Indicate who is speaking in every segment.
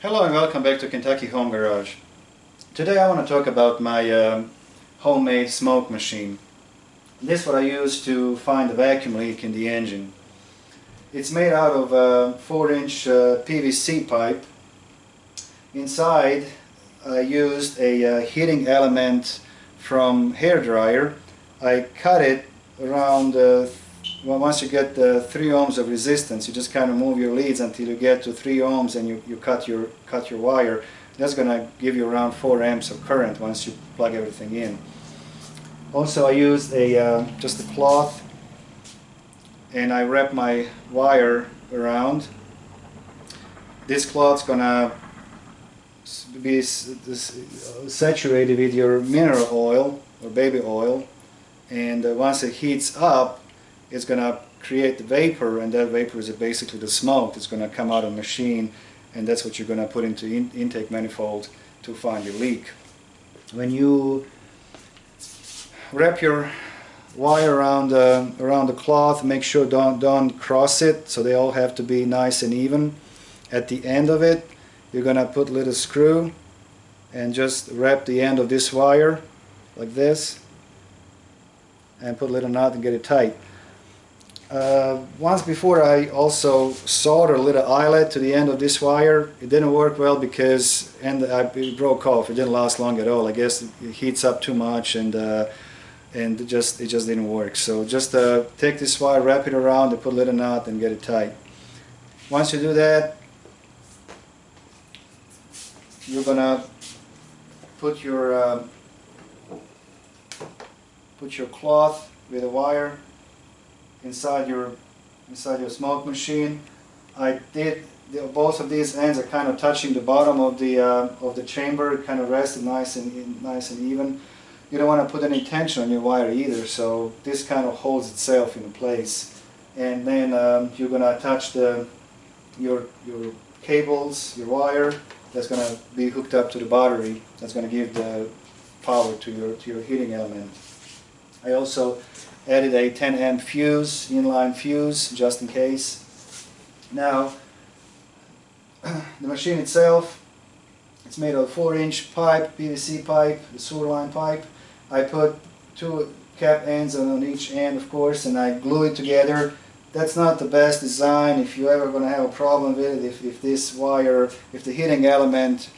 Speaker 1: Hello and welcome back to Kentucky Home Garage. Today I want to talk about my homemade smoke machine. This is what I use to find the vacuum leak in the engine. It's made out of a 4-inch PVC pipe. Inside I used a heating element from hairdryer. I cut it around well, once you get 3 ohms of resistance, you just kind of move your leads until you get to 3 ohms and you cut your wire. That's going to give you around 4 amps of current once you plug everything in. Also I used just a cloth and I wrap my wire around. This cloth's going to be saturated with your mineral oil or baby oil, and once it heats up, it's going to create the vapor, and that vapor is basically the smoke that's going to come out of the machine, and that's what you're going to put into intake manifold to find your leak. When you wrap your wire around the cloth, make sure don't cross it, so they all have to be nice and even. At the end of it, you're going to put a little screw and just wrap the end of this wire like this and put a little knot and get it tight. Once before I also soldered a little eyelet to the end of this wire. It didn't work well because it broke off. It didn't last long at all. I guess it heats up too much and it just didn't work. So just take this wire, wrap it around, and put a little knot and get it tight. Once you do that, you're gonna put your cloth with the wire inside your smoke machine. Both of these ends are kind of touching the bottom of the chamber. It kind of rested nice and even. You don't want to put any tension on your wire either, so this kind of holds itself in place. And then you're going to attach your cables, your wire that's going to be hooked up to the battery. That's going to give the power to your heating element. I also added a 10 amp fuse, inline fuse, just in case. Now, the machine itself, it's made of 4-inch pipe, PVC pipe, the sewer line pipe. I put 2 cap ends on each end, of course, and I glue it together. That's not the best design. If you're ever going to have a problem with it, if this wire, if the heating element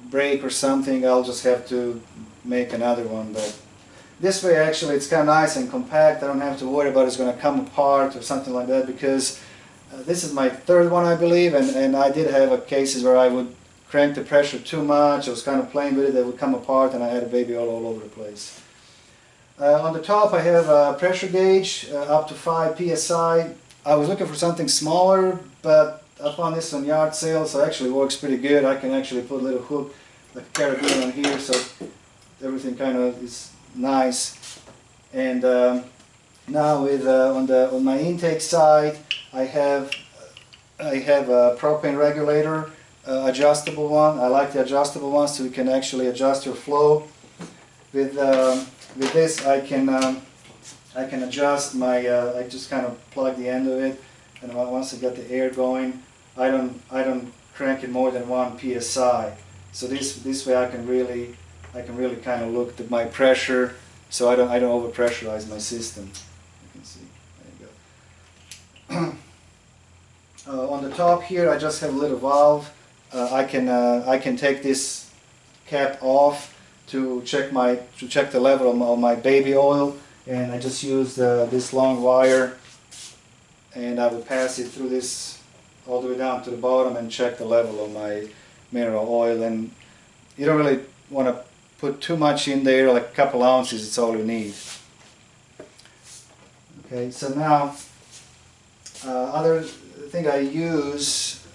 Speaker 1: break or something, I'll just have to make another one. But this way, actually, it's kind of nice and compact. I don't have to worry about it's going to come apart or something like that, because this is my 3rd one, I believe, and I did have cases where I would crank the pressure too much. I was kind of playing with it, it would come apart, and I had a baby all over the place. On the top, I have a pressure gauge up to 5 psi. I was looking for something smaller, but I found this on yard sale, so it actually works pretty good. I can actually put a little hook, like a carabiner on here, so everything kind of is nice. And now with on my intake side, I have a propane regulator, adjustable one. I like the adjustable ones, so you can actually adjust your flow. With this, I can adjust my. I just kind of plug the end of it, and once I get the air going, I don't crank it more than 1 psi. So this way I can really kind of look at my pressure, so I don't overpressurize my system. You can see. There you go. On the top here, I just have a little valve. I can take this cap off to check the level of my baby oil, and I just use this long wire, and I will pass it through this all the way down to the bottom and check the level of my mineral oil. And you don't really want to put too much in there, like a couple ounces, it's all you need. Okay, so now other thing I use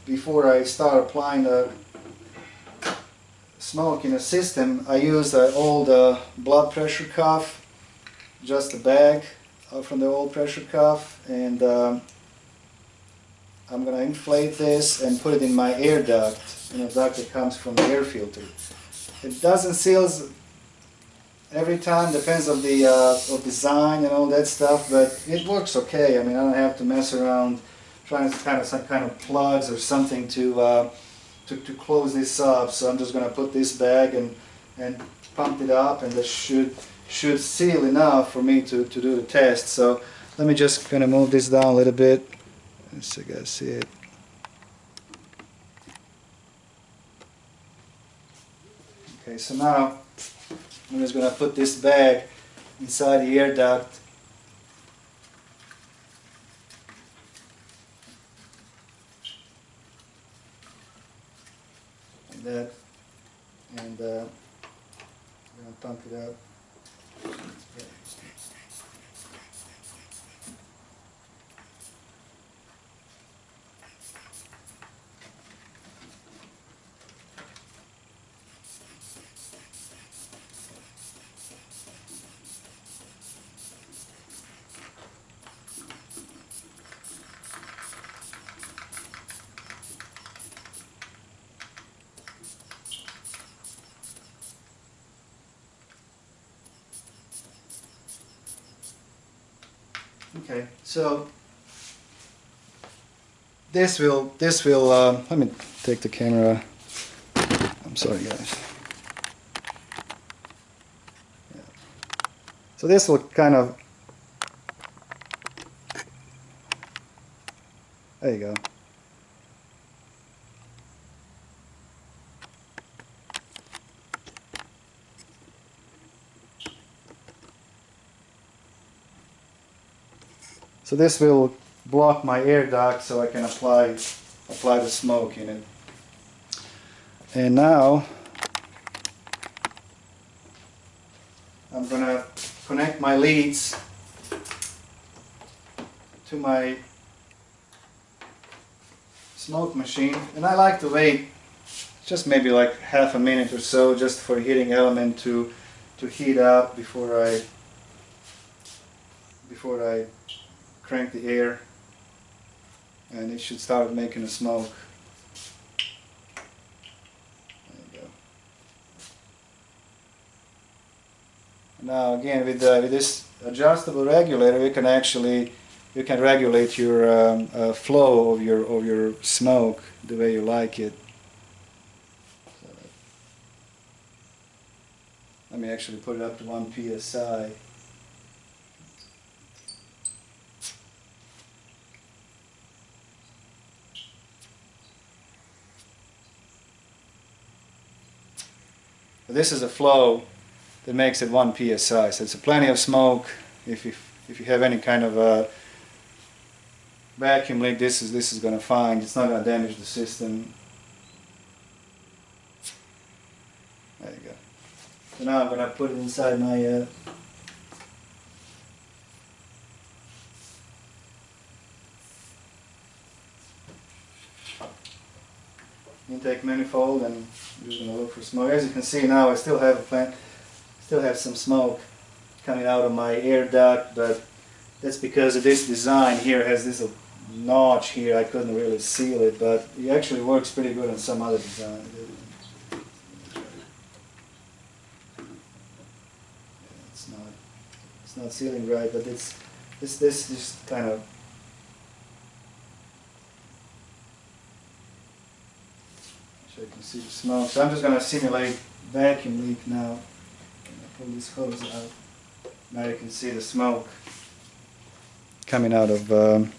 Speaker 1: before I start applying the smoke in a system, I use the old blood pressure cuff, just a bag from the old pressure cuff, and I'm going to inflate this and put it in my air duct, duct that comes from the air filter. It doesn't seal every time, depends on the of design and all that stuff, but it works okay. I mean, I don't have to mess around trying to some kind of plugs or something to to close this up. So I'm just going to put this bag and pump it up, and that should seal enough for me to do the test. So let me just kind of move this down a little bit so you guys see it. Okay, so now I'm just going to put this bag inside the air duct. Like that. And I'm going to pump it up. Okay, so this will let me take the camera. I'm sorry, guys. Yeah. So this will kind of, there you go. So this will block my air duct so I can apply the smoke in it. And now I'm gonna connect my leads to my smoke machine, and I like to wait just maybe like half a minute or so just for heating element to heat up before I crank the air, and it should start making a smoke. There you go. Now again, with this adjustable regulator, you can regulate your flow of your smoke the way you like it. So let me actually put it up to 1 psi. This is a flow that makes it 1 psi, so it's plenty of smoke. If you have any kind of a vacuum leak, this is going to find. It's not going to damage the system. There you go. So now I'm going to put it inside my intake manifold, and I'm just going to look for smoke. As you can see now, I still have some smoke coming out of my air duct, but that's because of this design here. Has this notch here. I couldn't really seal it, but it actually works pretty good on some other design. It's not sealing right, but this just kind of. So you can see the smoke. So I'm just going to simulate vacuum leak now. Pull this hose out. Now you can see the smoke coming out of. Let's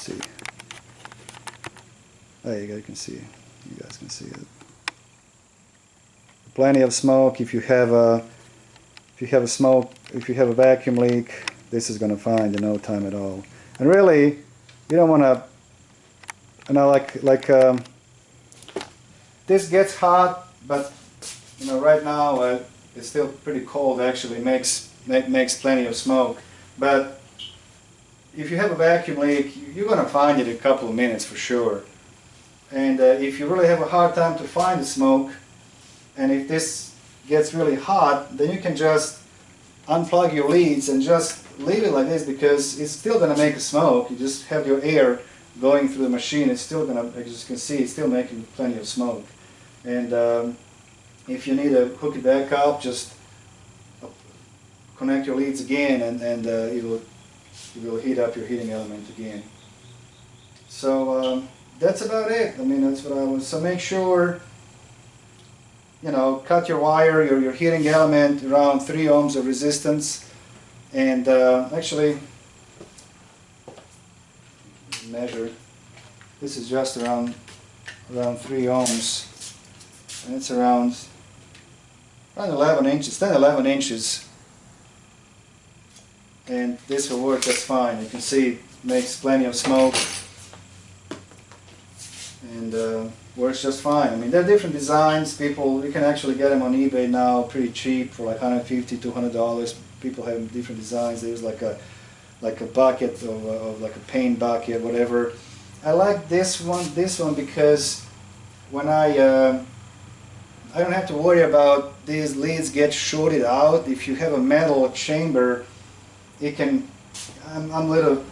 Speaker 1: see. There you go. You can see. You guys can see it. Plenty of smoke. If you have a vacuum leak, this is going to find in no time at all. And really, you don't want to. You know, this gets hot, but you know, right now it's still pretty cold. Actually, makes plenty of smoke. But if you have a vacuum leak, you're going to find it in a couple of minutes for sure. And if you really have a hard time to find the smoke, and if this gets really hot, then you can just unplug your leads and just leave it like this, because it's still going to make a smoke. You just have your air going through the machine. It's still going to, as you can see, it's still making plenty of smoke. And if you need to hook it back up, just connect your leads again, and it will heat up your heating element again. So that's about it. I mean, that's what I was. So make sure, you know, cut your wire, your heating element around 3 ohms of resistance, and actually measure. This is just around 3 ohms, and it's around 11 inches, 10, 11 inches, and this will work just fine. You can see it makes plenty of smoke, and works just fine. I mean, there are different designs. You can actually get them on eBay now pretty cheap for like $150, $200. People have different designs. There's like a bucket of like a paint bucket, whatever. I like this one because when I don't have to worry about these leads get shorted out. If you have a metal chamber, it can. I'm a little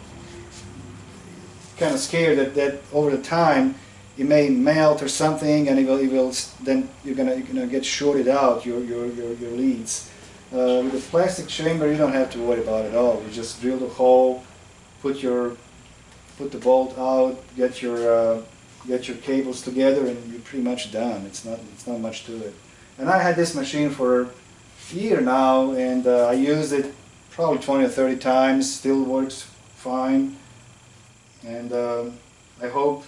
Speaker 1: kind of scared that over the time it may melt or something, and then you're gonna get shorted out your leads. With a plastic chamber, you don't have to worry about it at all. You just drill the hole, put the bolt out, get your cables together, and you're pretty much done. It's not much to it. And I had this machine for a year now, and I used it probably 20 or 30 times. Still works fine. And I hope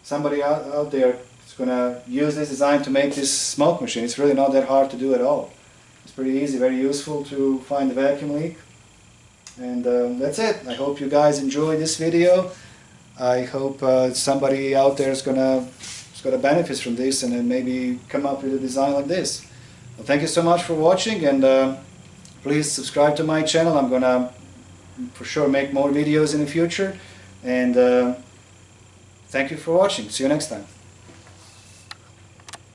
Speaker 1: somebody out there is going to use this design to make this smoke machine. It's really not that hard to do at all. It's pretty easy, very useful to find the vacuum leak. And that's it. I hope you guys enjoyed this video. I hope somebody out there is gonna benefit from this and then maybe come up with a design like this. Well, thank you so much for watching, and please subscribe to my channel. I'm gonna for sure make more videos in the future. And thank you for watching. See you next time.